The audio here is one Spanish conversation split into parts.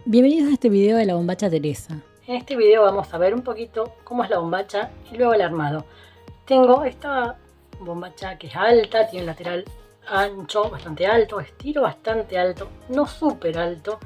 Bienvenidos a este video de la bombacha Teresa. En este video vamos a ver un poquito cómo es la bombacha y luego el armado. Tengo esta bombacha que es alta, tiene un lateral ancho, bastante alto, estilo bastante alto, no súper alto.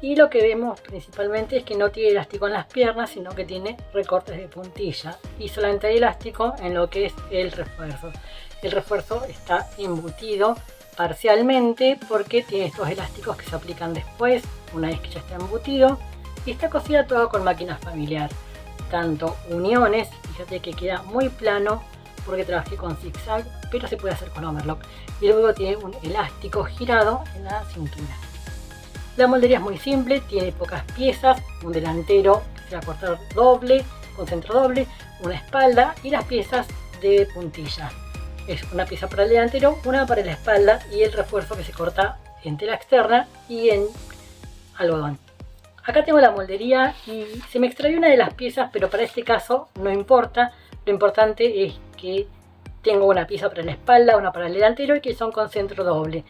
Y lo que vemos principalmente es que no tiene elástico en las piernas, sino que tiene recortes de puntilla y solamente hay elástico en lo que es el refuerzo. El refuerzo está embutido parcialmente porque tiene estos elásticos que se aplican después, una vez que ya está embutido, y está cosida todo con máquina familiar. Tanto uniones, fíjate que queda muy plano porque trabajé con zigzag, pero se puede hacer con overlock. Y luego tiene un elástico girado en la cintura. La moldería es muy simple, tiene pocas piezas, un delantero que se va a cortar doble, con centro doble, una espalda y las piezas de puntilla. Es una pieza para el delantero, una para la espalda y el refuerzo que se corta en tela externa y en algodón. Acá tengo la moldería y se me extravió una de las piezas, pero para este caso no importa. Lo importante es que tengo una pieza para la espalda, una para el delantero y que son con centro doble.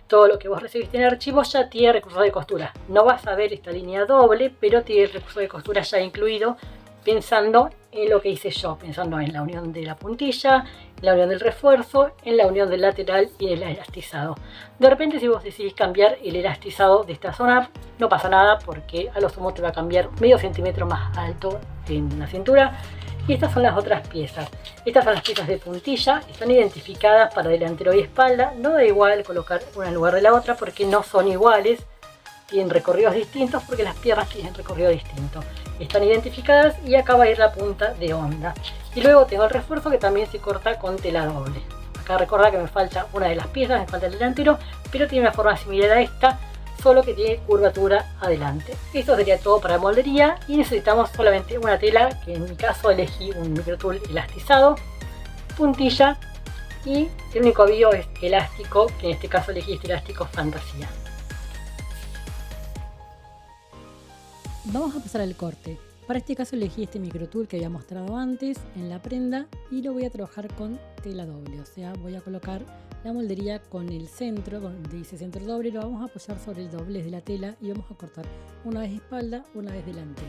Todo lo que vos recibiste en el archivo ya tiene recurso de costura. No vas a ver esta línea doble, pero tiene el recurso de costura ya incluido, pensando en lo que hice yo, pensando en la unión de la puntilla, en la unión del refuerzo, en la unión del lateral y en el elastizado. De repente, si vos decidís cambiar el elastizado de esta zona, no pasa nada porque a lo sumo te va a cambiar medio centímetro más alto en la cintura. Y estas son las otras piezas. Estas son las piezas de puntilla, están identificadas para delantero y espalda. No da igual colocar una en lugar de la otra porque no son iguales. Tienen recorridos distintos porque las piernas tienen recorrido distinto. Están identificadas y acá va a ir la punta de onda. Y luego tengo el refuerzo que también se corta con tela doble. Acá recordá que me falta una de las piezas, me falta el delantero, pero tiene una forma similar a esta, solo que tiene curvatura adelante. Esto sería todo para moldería y necesitamos solamente una tela, que en mi caso elegí un microtool elastizado, puntilla y el único avío es elástico, que en este caso elegí este elástico Fantasía. Vamos a pasar al corte. Para este caso elegí este microtool que había mostrado antes en la prenda y lo voy a trabajar con tela doble, o sea, voy a colocar la moldería con el centro, donde dice centro doble, lo vamos a apoyar sobre el doblez de la tela y vamos a cortar una vez espalda, una vez delantero.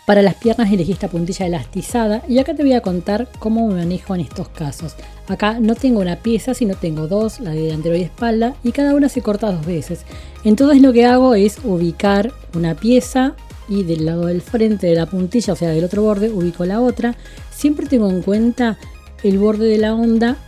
Para las piernas elegí esta puntilla elastizada y acá te voy a contar cómo me manejo en estos casos. Acá no tengo una pieza, sino tengo dos, la de delantero y espalda, y cada una se corta dos veces. Entonces lo que hago es ubicar una pieza y del lado del frente de la puntilla, o sea del otro borde, ubico la otra. Siempre tengo en cuenta el borde de la onda,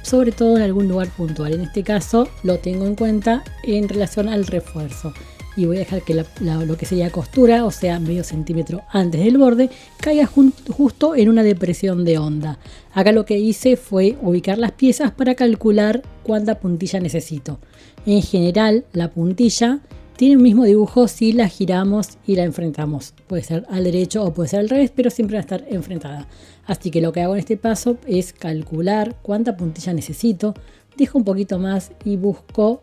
sobre todo en algún lugar puntual. En este caso lo tengo en cuenta en relación al refuerzo. Y voy a dejar que lo que sería costura, o sea medio centímetro antes del borde, caiga justo en una depresión de onda. Acá lo que hice fue ubicar las piezas para calcular cuánta puntilla necesito. En general la puntilla tiene el mismo dibujo si la giramos y la enfrentamos. Puede ser al derecho o puede ser al revés, pero siempre va a estar enfrentada. Así que lo que hago en este paso es calcular cuánta puntilla necesito, dejo un poquito más y busco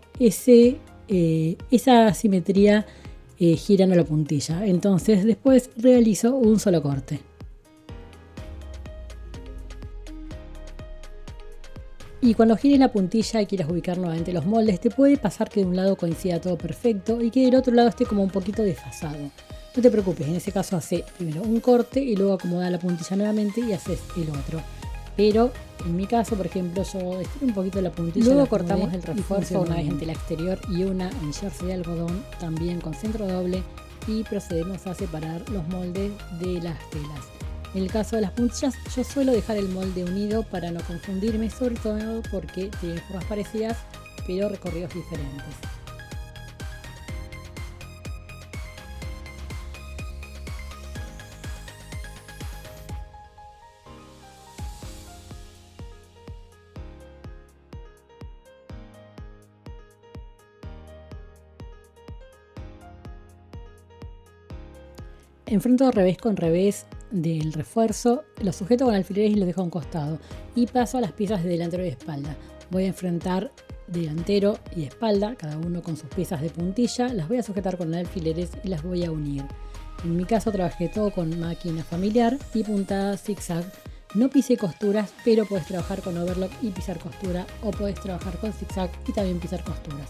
esa simetría girando la puntilla. Entonces después realizo un solo corte. Y cuando gires la puntilla y quieras ubicar nuevamente los moldes, te puede pasar que de un lado coincida todo perfecto y que del otro lado esté como un poquito desfasado. No te preocupes, en ese caso hace primero un corte y luego acomoda la puntilla nuevamente y haces el otro. Pero en mi caso, por ejemplo, yo estiro un poquito la puntilla. Luego cortamos el refuerzo una vez en tela exterior y una en jersey de algodón, también con centro doble, y procedemos a separar los moldes de las telas. En el caso de las puntillas, yo suelo dejar el molde unido para no confundirme, sobre todo porque tienen formas parecidas, pero recorridos diferentes. Enfrento revés con revés del refuerzo, lo sujeto con alfileres y lo dejo a un costado y paso a las piezas de delantero y espalda. Voy a enfrentar delantero y espalda, cada uno con sus piezas de puntilla. Las voy a sujetar con alfileres y las voy a unir. En mi caso trabajé todo con máquina familiar y puntada zigzag. No pisé costuras, pero puedes trabajar con overlock y pisar costura, o puedes trabajar con zigzag y también pisar costuras.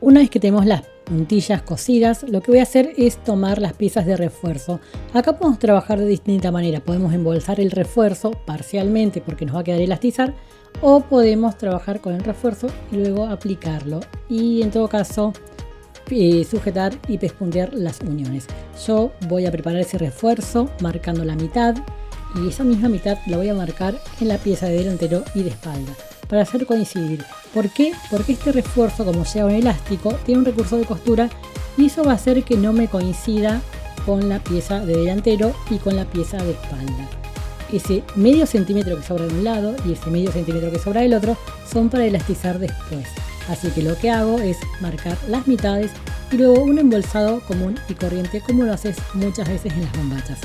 Una vez que tenemos las puntillas cosidas, lo que voy a hacer es tomar las piezas de refuerzo. Acá podemos trabajar de distinta manera. Podemos embolsar el refuerzo parcialmente porque nos va a quedar elastizar, o podemos trabajar con el refuerzo y luego aplicarlo. Y en todo caso, sujetar y pespuntear las uniones. Yo voy a preparar ese refuerzo marcando la mitad, y esa misma mitad la voy a marcar en la pieza de delantero y de espalda para hacer coincidir. ¿Por qué? Porque este refuerzo, como sea un elástico, tiene un recurso de costura y eso va a hacer que no me coincida con la pieza de delantero y con la pieza de espalda. Ese medio centímetro que sobra de un lado y ese medio centímetro que sobra del otro son para elastizar después. Así que lo que hago es marcar las mitades y luego un embolsado común y corriente, como lo haces muchas veces en las bombachas.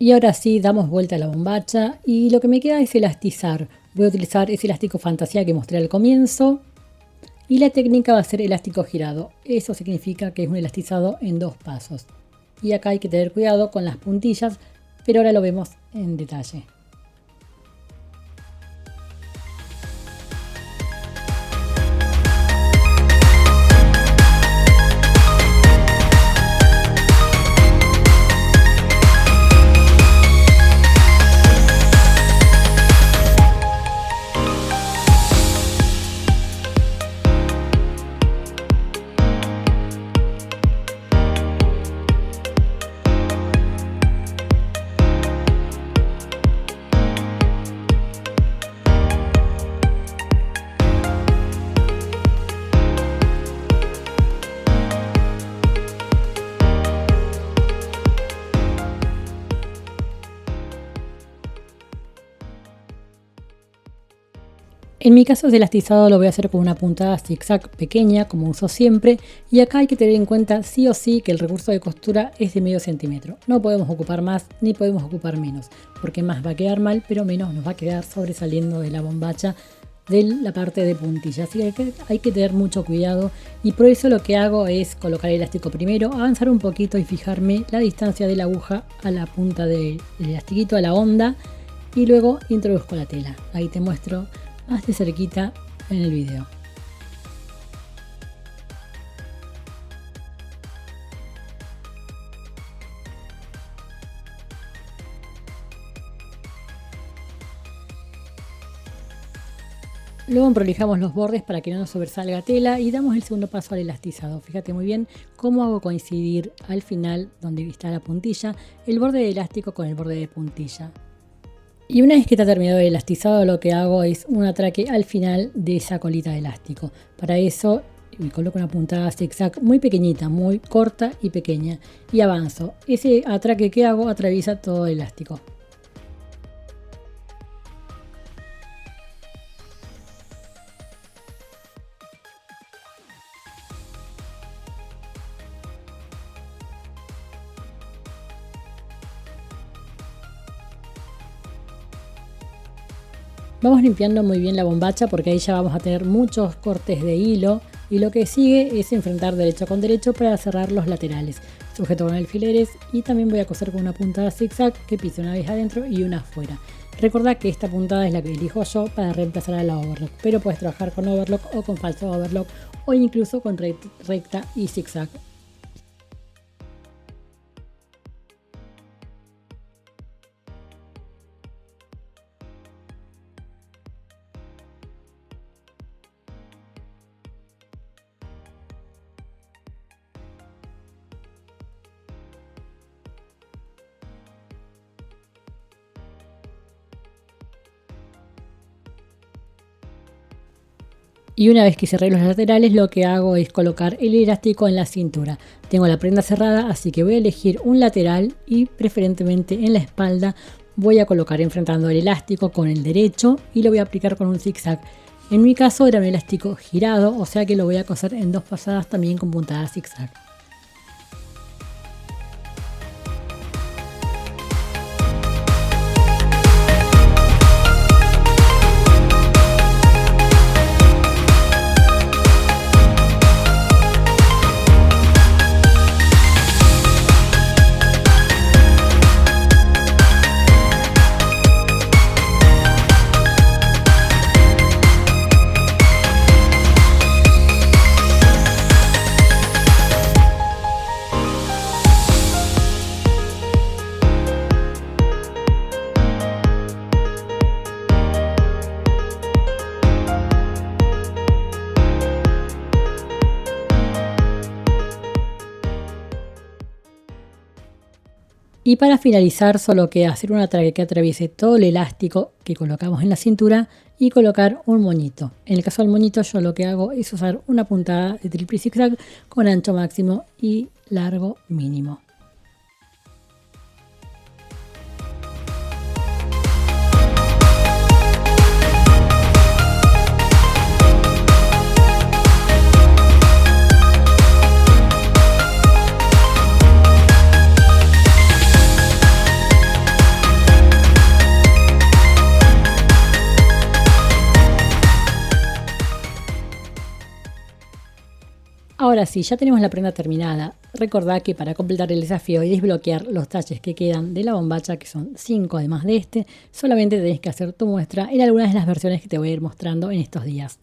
Y ahora sí, damos vuelta a la bombacha y lo que me queda es elastizar. Voy a utilizar ese elástico fantasía que mostré al comienzo. Y la técnica va a ser elástico girado. Eso significa que es un elastizado en 2 pasos. Y acá hay que tener cuidado con las puntillas, pero ahora lo vemos en detalle. En mi caso, ese elastizado lo voy a hacer con una puntada zigzag pequeña, como uso siempre, y acá hay que tener en cuenta sí o sí que el recurso de costura es de medio centímetro. No podemos ocupar más ni podemos ocupar menos, porque más va a quedar mal, pero menos nos va a quedar sobresaliendo de la bombacha de la parte de puntilla. Así que hay que tener mucho cuidado y por eso lo que hago es colocar el elástico primero, avanzar un poquito y fijarme la distancia de la aguja a la punta del elastiquito, a la onda, y luego introduzco la tela. Ahí te muestro más de cerquita en el video. Luego prolijamos los bordes para que no nos sobresalga tela y damos el segundo paso al elastizado. Fíjate muy bien cómo hago coincidir al final, donde está la puntilla, el borde de elástico con el borde de puntilla. Y una vez que está terminado el elastizado, lo que hago es un atraque al final de esa colita de elástico. Para eso me coloco una puntada zigzag muy pequeñita, muy corta y pequeña, y avanzo. Ese atraque que hago atraviesa todo el elástico. Vamos limpiando muy bien la bombacha porque ahí ya vamos a tener muchos cortes de hilo y lo que sigue es enfrentar derecho con derecho para cerrar los laterales. Sujeto con alfileres y también voy a coser con una puntada zigzag que pise una vez adentro y una afuera. Recordá que esta puntada es la que elijo yo para reemplazar a la overlock, pero puedes trabajar con overlock o con falso overlock o incluso con recta y zigzag. Y una vez que cerré los laterales, lo que hago es colocar el elástico en la cintura. Tengo la prenda cerrada, así que voy a elegir un lateral y preferentemente en la espalda voy a colocar enfrentando el elástico con el derecho y lo voy a aplicar con un zigzag. En mi caso era un elástico girado, o sea que lo voy a coser en 2 pasadas también con puntada zigzag. Y para finalizar solo queda hacer un atraque que atraviese todo el elástico que colocamos en la cintura y colocar un moñito. En el caso del moñito yo lo que hago es usar una puntada de triple zigzag con ancho máximo y largo mínimo. Ahora sí, ya tenemos la prenda terminada. Recordá que para completar el desafío y desbloquear los taches que quedan de la bombacha, que son 5 además de este, solamente tenés que hacer tu muestra en algunas de las versiones que te voy a ir mostrando en estos días.